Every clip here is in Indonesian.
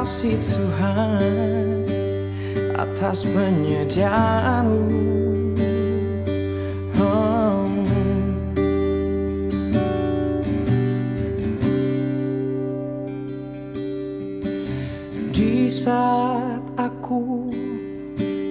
kasih Tuhan atas penyediaan-Mu. Di saat aku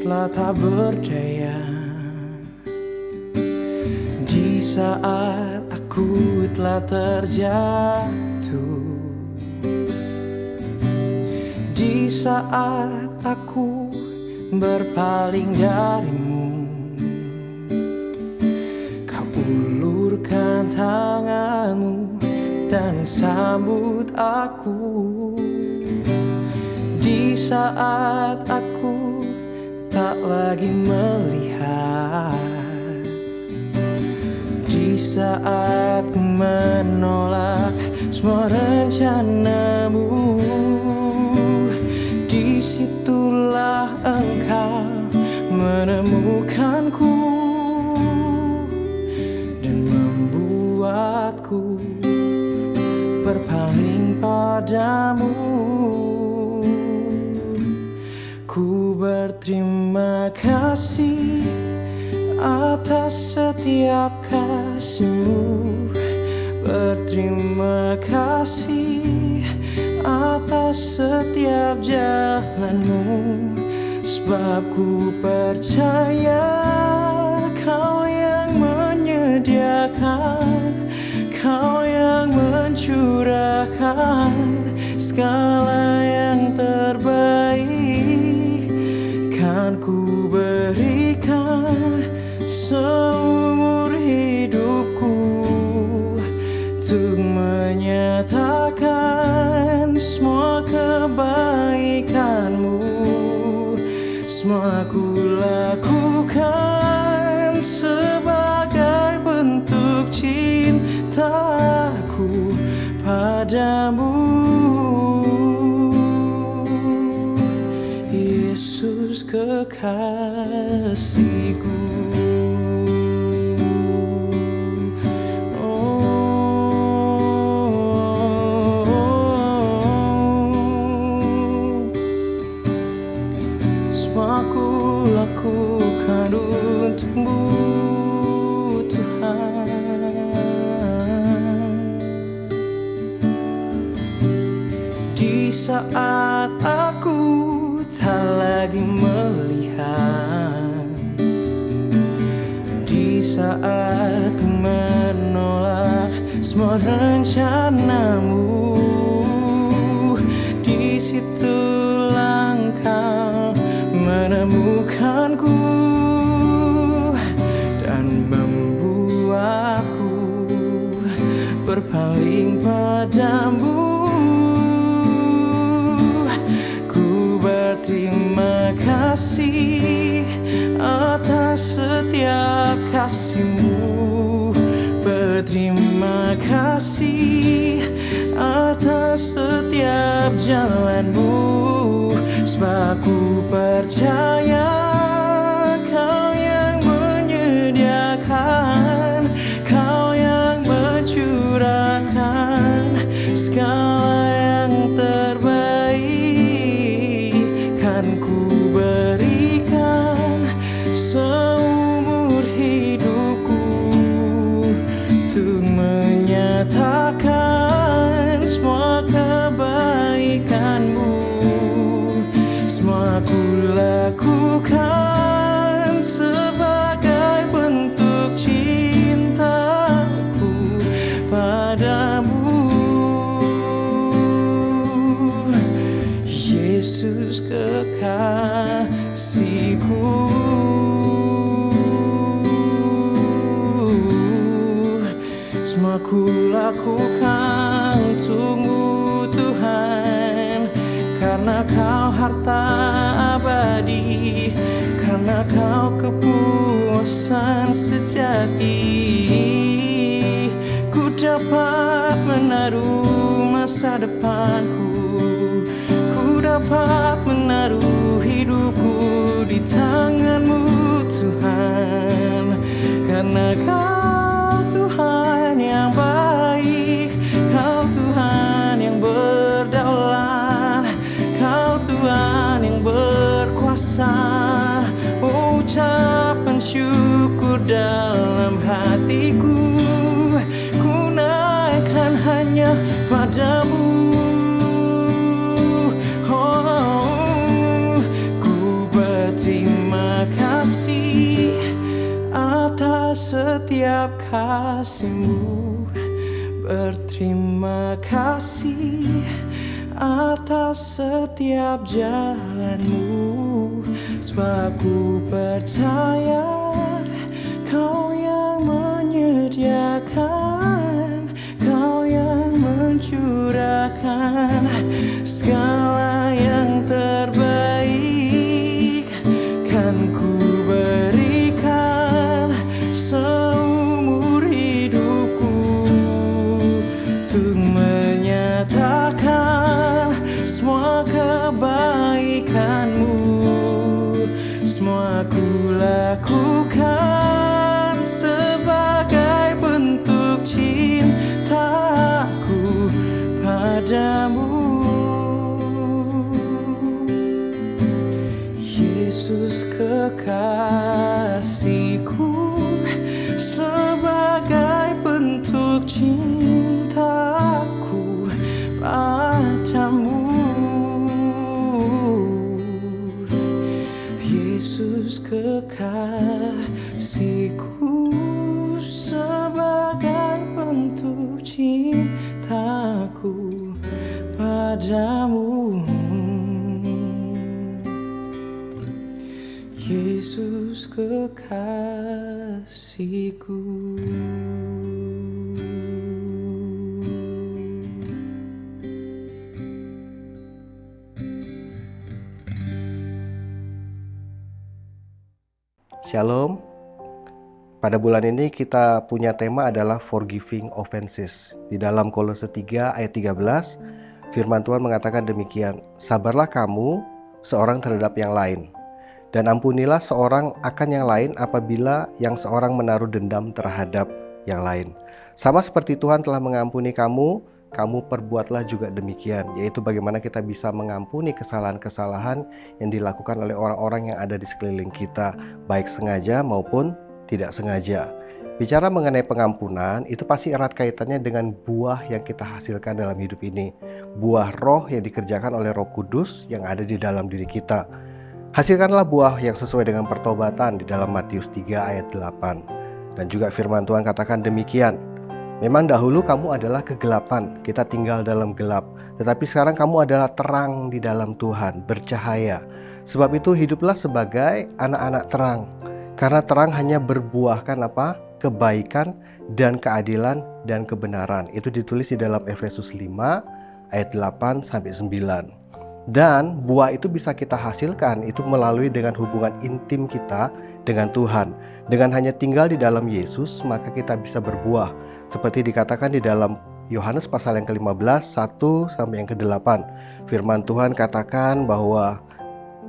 telah tak berdaya, di saat aku telah terjatuh, di saat aku berpaling dari-Mu, Kau ulurkan tangan-Mu dan sambut aku. Di saat aku tak lagi melihat, di saat ku menolak semua rencana-Mu, disitulah Engkau menemukanku dan membuatku berpaling padamu. Ku berterima kasih atas setiap kasih-Mu, berterima kasih atas setiap jalan-Mu, sebab ku percaya Kau yang menyediakan, Kau yang mencurahkan segala yang terbaik. Kan ku berikan seumur hidupku untuk menyatakan semua kebaikan-Mu. Semua ku lakukan sebagai bentuk cintaku padamu, Yesus kekasihku. Semua ku lakukan untuk-Mu, Tuhan. Di saat aku tak lagi melihat, di saat ku menolak semua rencana-Mu, disitulah Engkau menemukanku dan membuatku berpaling padamu. Ku berterima kasih atas setiap kasih-Mu, berterima kasih atas setiap jalan-Mu, sebab ku percaya Kau yang menyediakan, Kau yang mencurahkan segala yang terbaik. Kan ku berikan seumur hidupku untuk menyatakan semua kebaikan-Mu. Semua ku lakukan sebagai bentuk cintaku padamu, Yesus kekasihku. Semua ku lakukan untuk-Mu, Tuhan, karena Kau harta abadi, karena Kau kepuasan sejati. Ku dapat menaruh masa depanku, ku dapat menaruh hidupku di tangan-Mu, Tuhan, karena Kau Tuhan yang baik, Kau Tuhan yang berdaulat, dan syukur dalam hatiku. Ku naikkan hanya padamu. Oh, ku berterima kasih atas setiap kasih-Mu. Berterima kasih atas setiap jalan-Mu, sebab ku percaya Kau yang menyediakan, Kau yang mencurahkan segala yang terbaik. Kan ku berikan seumur hidupku untuk menyatakan semua kebaikan-Mu. Semua ku lakukan sebagai bentuk cintaku padamu. Yesus kekasihku, sebagai bentuk cintaku padamu. Yesus kekasihku, sebagai bentuk cintaku padamu. Yesus kekasihku. Shalom. Pada bulan ini kita punya tema adalah forgiving offenses. Di dalam Kolose 3 ayat 13, firman Tuhan mengatakan demikian, sabarlah kamu seorang terhadap yang lain, dan ampunilah seorang akan yang lain apabila yang seorang menaruh dendam terhadap yang lain. Sama seperti Tuhan telah mengampuni kamu, kamu perbuatlah juga demikian. Yaitu bagaimana kita bisa mengampuni kesalahan-kesalahan yang dilakukan oleh orang-orang yang ada di sekeliling kita, baik sengaja maupun tidak sengaja. Bicara mengenai pengampunan, itu pasti erat kaitannya dengan buah yang kita hasilkan dalam hidup ini. Buah roh yang dikerjakan oleh Roh Kudus yang ada di dalam diri kita. Hasilkanlah buah yang sesuai dengan pertobatan di dalam Matius 3 ayat 8. Dan juga firman Tuhan katakan demikian, memang dahulu kamu adalah kegelapan, kita tinggal dalam gelap, tetapi sekarang kamu adalah terang di dalam Tuhan, bercahaya. Sebab itu hiduplah sebagai anak-anak terang, karena terang hanya berbuahkan apa? Kebaikan dan keadilan dan kebenaran. Itu ditulis di dalam Efesus 5 ayat 8 sampai 9. Dan buah itu bisa kita hasilkan itu melalui dengan hubungan intim kita dengan Tuhan. Dengan hanya tinggal di dalam Yesus, maka kita bisa berbuah. Seperti dikatakan di dalam Yohanes pasal yang ke-15, 1 sampai yang ke-8. Firman Tuhan katakan bahwa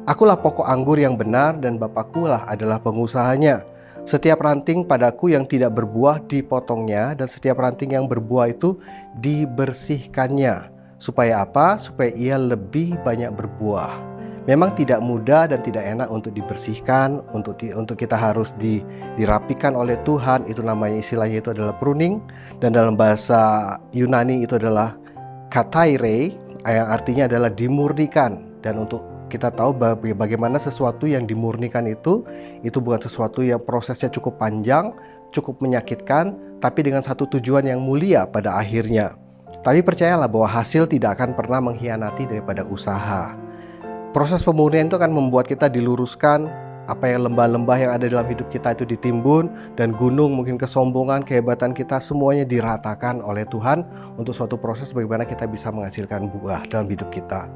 akulah pokok anggur yang benar dan Bapakkulah adalah pengusahanya. Setiap ranting padaku yang tidak berbuah dipotongnya, dan setiap ranting yang berbuah itu dibersihkannya. Supaya apa? Supaya ia lebih banyak berbuah. Memang tidak mudah dan tidak enak untuk dibersihkan, untuk kita harus dirapikan oleh Tuhan. Itu namanya, istilahnya itu adalah pruning. Dan dalam bahasa Yunani itu adalah kataire, yang artinya adalah dimurnikan. Dan untuk kita tahu bagaimana sesuatu yang dimurnikan itu bukan sesuatu yang prosesnya cukup panjang, cukup menyakitkan, tapi dengan satu tujuan yang mulia pada akhirnya. Tapi percayalah bahwa hasil tidak akan pernah mengkhianati daripada usaha. Proses pemurnian itu akan membuat kita diluruskan, apa yang lembah-lembah yang ada dalam hidup kita itu ditimbun, dan gunung mungkin kesombongan, kehebatan kita semuanya diratakan oleh Tuhan untuk suatu proses bagaimana kita bisa menghasilkan buah dalam hidup kita.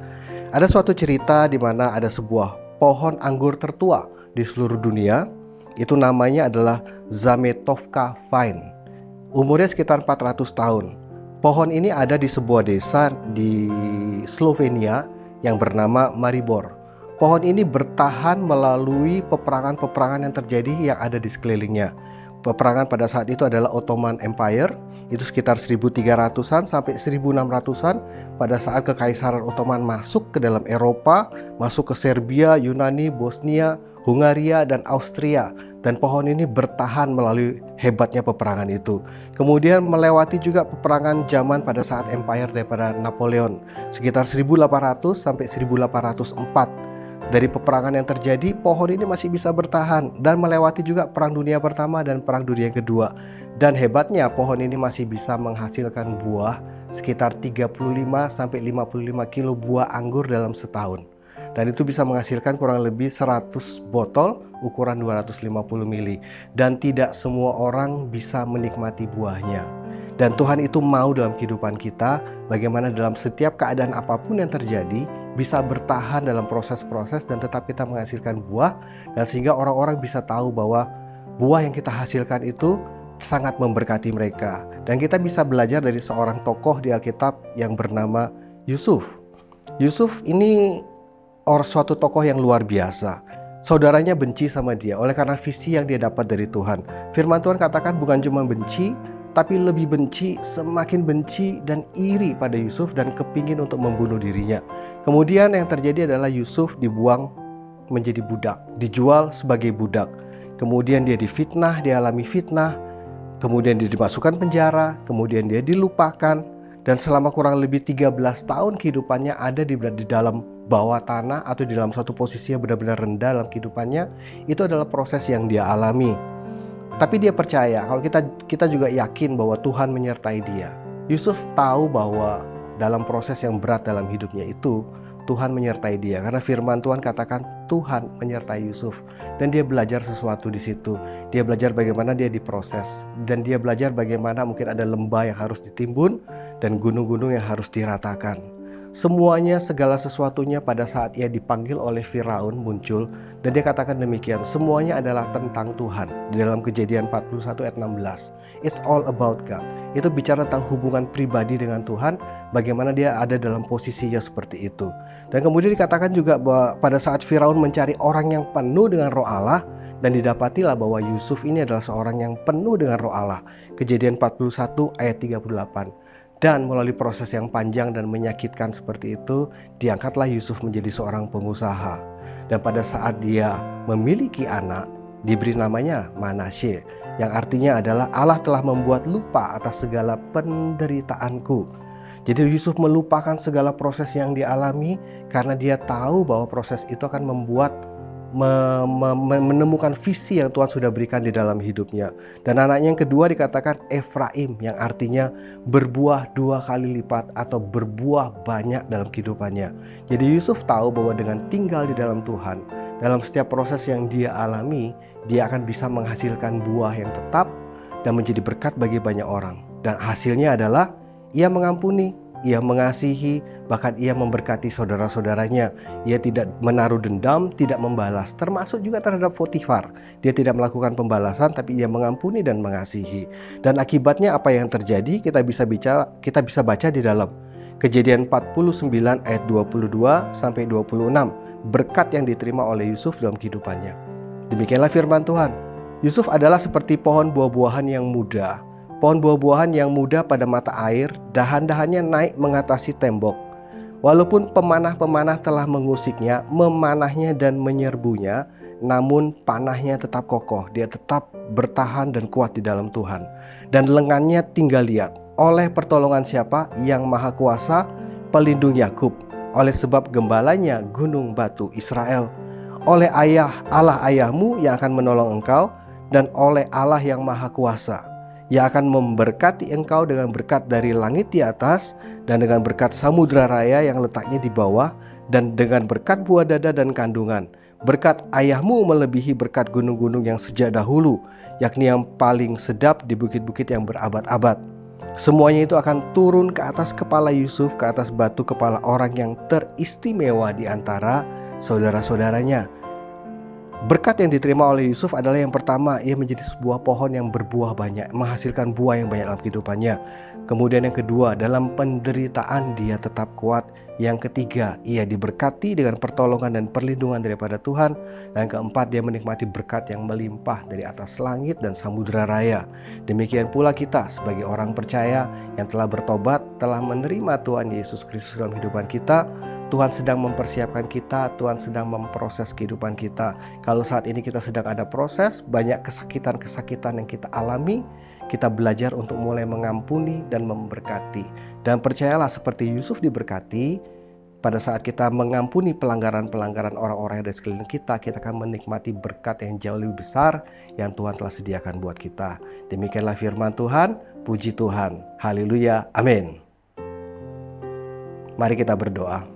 Ada suatu cerita di mana ada sebuah pohon anggur tertua di seluruh dunia. Itu namanya adalah Zametovka Vine. Umurnya sekitar 400 tahun. Pohon ini ada di sebuah desa di Slovenia yang bernama Maribor. Pohon ini bertahan melalui peperangan-peperangan yang terjadi yang ada di sekelilingnya. Peperangan pada saat itu adalah Ottoman Empire, itu sekitar 1300-an sampai 1600-an, pada saat Kekaisaran Ottoman masuk ke dalam Eropa, masuk ke Serbia, Yunani, Bosnia, Hungaria, dan Austria. Dan pohon ini bertahan melalui hebatnya peperangan itu. Kemudian melewati juga peperangan zaman pada saat Empire daripada Napoleon, sekitar 1800 sampai 1804. Dari peperangan yang terjadi, pohon ini masih bisa bertahan dan melewati juga Perang Dunia Pertama dan Perang Dunia Kedua. Dan hebatnya pohon ini masih bisa menghasilkan buah sekitar 35 sampai 55 kilo buah anggur dalam setahun. Dan itu bisa menghasilkan kurang lebih 100 botol ukuran 250 mili. Dan tidak semua orang bisa menikmati buahnya. Dan Tuhan itu mau dalam kehidupan kita, bagaimana dalam setiap keadaan apapun yang terjadi, bisa bertahan dalam proses-proses dan tetap kita menghasilkan buah. Dan sehingga orang-orang bisa tahu bahwa buah yang kita hasilkan itu sangat memberkati mereka. Dan kita bisa belajar dari seorang tokoh di Alkitab yang bernama Yusuf. Yusuf ini suatu tokoh yang luar biasa. Saudaranya benci sama dia oleh karena visi yang dia dapat dari Tuhan. Firman Tuhan katakan bukan cuma benci, tapi lebih benci, semakin benci dan iri pada Yusuf dan kepingin untuk membunuh dirinya. Kemudian yang terjadi adalah Yusuf dibuang menjadi budak, dijual sebagai budak. Kemudian dia difitnah, dia alami fitnah. Kemudian dia dimasukkan penjara, kemudian dia dilupakan. Dan selama kurang lebih 13 tahun kehidupannya ada di dalam bawah tanah atau di dalam satu posisi yang benar-benar rendah dalam kehidupannya. Itu adalah proses yang dia alami. Tapi dia percaya, kalau kita juga yakin bahwa Tuhan menyertai dia. Yusuf tahu bahwa dalam proses yang berat dalam hidupnya itu, Tuhan menyertai dia. Karena firman Tuhan katakan Tuhan menyertai Yusuf. Dan dia belajar sesuatu di situ. Dia belajar bagaimana dia diproses. Dan dia belajar bagaimana mungkin ada lembah yang harus ditimbun dan gunung-gunung yang harus diratakan. Semuanya, segala sesuatunya pada saat ia dipanggil oleh Firaun muncul. Dan dia katakan demikian, semuanya adalah tentang Tuhan. Di dalam Kejadian 41 ayat 16. It's all about God. Itu bicara tentang hubungan pribadi dengan Tuhan, bagaimana dia ada dalam posisinya seperti itu. Dan kemudian dikatakan juga bahwa pada saat Firaun mencari orang yang penuh dengan roh Allah, dan didapatilah bahwa Yusuf ini adalah seorang yang penuh dengan roh Allah. Kejadian 41 ayat 38. Dan melalui proses yang panjang dan menyakitkan seperti itu, diangkatlah Yusuf menjadi seorang pengusaha. Dan pada saat dia memiliki anak, diberi namanya Manasye, yang artinya adalah Allah telah membuat lupa atas segala penderitaanku. Jadi Yusuf melupakan segala proses yang dialami karena dia tahu bahwa proses itu akan membuat menemukan visi yang Tuhan sudah berikan di dalam hidupnya. Dan anaknya yang kedua dikatakan Efraim, yang artinya berbuah 2 kali lipat atau berbuah banyak dalam kehidupannya. Jadi Yusuf tahu bahwa dengan tinggal di dalam Tuhan, dalam setiap proses yang dia alami, dia akan bisa menghasilkan buah yang tetap dan menjadi berkat bagi banyak orang. Dan hasilnya adalah ia mengampuni, ia mengasihi, bahkan ia memberkati saudara-saudaranya. Ia tidak menaruh dendam, tidak membalas, termasuk juga terhadap Potifar. Dia tidak melakukan pembalasan, tapi ia mengampuni dan mengasihi. Dan akibatnya apa yang terjadi? Kita bisa baca di dalam Kejadian 49 ayat 22 sampai 26. Berkat yang diterima oleh Yusuf dalam kehidupannya. Demikianlah firman Tuhan. Yusuf adalah seperti pohon buah-buahan yang muda. Pohon buah-buahan yang muda pada mata air, dahan-dahannya naik mengatasi tembok. Walaupun pemanah-pemanah telah mengusiknya, memanahnya dan menyerbunya, namun panahnya tetap kokoh. Dia tetap bertahan dan kuat di dalam Tuhan. Dan lengannya tinggal lihat. Oleh pertolongan siapa? Yang Maha Kuasa, pelindung Yakub. Oleh sebab gembalanya gunung batu Israel. Oleh Allah ayahmu yang akan menolong engkau, dan oleh Allah yang Maha Kuasa, yang akan memberkati engkau dengan berkat dari langit di atas, dan dengan berkat samudra raya yang letaknya di bawah, dan dengan berkat buah dada dan kandungan. Berkat ayahmu melebihi berkat gunung-gunung yang sejak dahulu, yakni yang paling sedap di bukit-bukit yang berabad-abad. Semuanya itu akan turun ke atas kepala Yusuf, ke atas batu kepala orang yang teristimewa di antara saudara-saudaranya. Berkat yang diterima oleh Yusuf adalah yang pertama, ia menjadi sebuah pohon yang berbuah banyak, menghasilkan buah yang banyak dalam kehidupannya. Kemudian yang kedua, dalam penderitaan dia tetap kuat. Yang ketiga, ia diberkati dengan pertolongan dan perlindungan daripada Tuhan. Dan keempat, dia menikmati berkat yang melimpah dari atas langit dan samudra raya. Demikian pula kita sebagai orang percaya yang telah bertobat, telah menerima Tuhan Yesus Kristus dalam kehidupan kita. Tuhan sedang mempersiapkan kita, Tuhan sedang memproses kehidupan kita. Kalau saat ini kita sedang ada proses, banyak kesakitan-kesakitan yang kita alami, kita belajar untuk mulai mengampuni dan memberkati. Dan percayalah seperti Yusuf diberkati, pada saat kita mengampuni pelanggaran-pelanggaran orang-orang yang ada di sekeliling kita, kita akan menikmati berkat yang jauh lebih besar yang Tuhan telah sediakan buat kita. Demikianlah firman Tuhan, puji Tuhan. Haleluya, amin. Mari kita berdoa.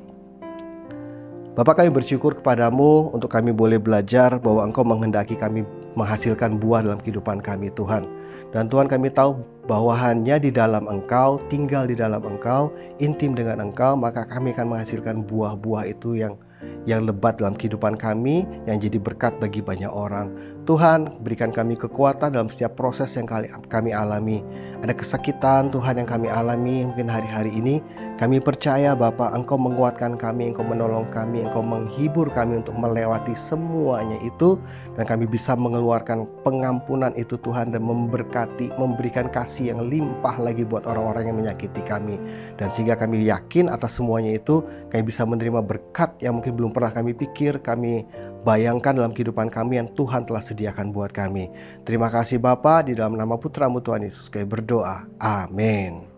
Bapa, kami bersyukur kepadamu untuk kami boleh belajar bahwa Engkau menghendaki kami menghasilkan buah dalam kehidupan kami, Tuhan. Dan Tuhan, kami tahu bahwa hanya di dalam Engkau, tinggal di dalam Engkau, intim dengan Engkau, maka kami akan menghasilkan buah-buah itu yang lebat dalam kehidupan kami, yang jadi berkat bagi banyak orang. Tuhan, berikan kami kekuatan dalam setiap proses yang kami alami. Ada kesakitan Tuhan yang kami alami mungkin hari-hari ini. Kami percaya Bapa, Engkau menguatkan kami, Engkau menolong kami, Engkau menghibur kami untuk melewati semuanya itu. Dan kami bisa mengeluarkan pengampunan itu Tuhan, dan memberkati, memberikan kasih yang limpah lagi buat orang-orang yang menyakiti kami. Dan sehingga kami yakin atas semuanya itu, kami bisa menerima berkat yang mungkin belum pernah kami pikir, kami bayangkan dalam kehidupan kami yang Tuhan telah sediakan buat kami. Terima kasih Bapa, di dalam nama Putra-Mu Tuhan Yesus kami berdoa. Amin.